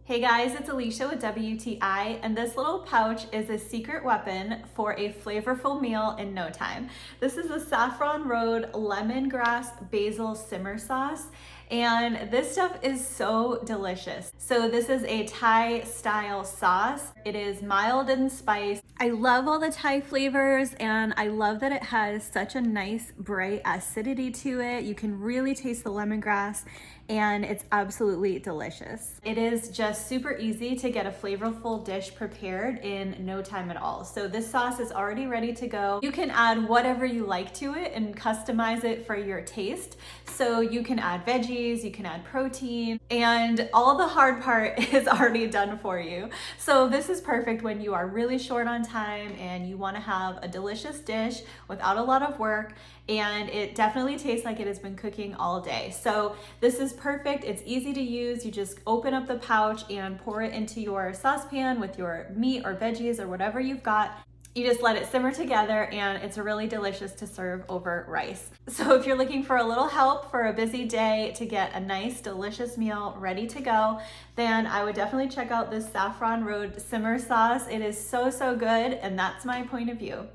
Hey guys, it's Alicia with WTI, and this little pouch is a secret weapon for a flavorful meal in no time. This is a Saffron Road lemongrass basil simmer sauce, and this stuff is so delicious. So this is a Thai style sauce. It is mild in spice. I love all the Thai flavors, and I love that it has such a nice bright acidity to it. You can really taste the lemongrass, and it's absolutely delicious. It is just super easy to get a flavorful dish prepared in no time at all. So this sauce is already ready to go. You can add whatever you like to it and customize it for your taste. So you can add veggies, you can add protein, and all the hard part is already done for you. So this is perfect when you are really short on time and you want to have a delicious dish without a lot of work, and it definitely tastes like it has been cooking all day. So this is perfect. It's easy to use. You just open up the pouch and pour it into your saucepan with your meat or veggies or whatever you've got. You just let it simmer together, and it's really delicious to serve over rice. So if you're looking for a little help for a busy day to get a nice, delicious meal ready to go, then I would definitely check out this Saffron Road simmer sauce. It is so, so good, and that's my point of view.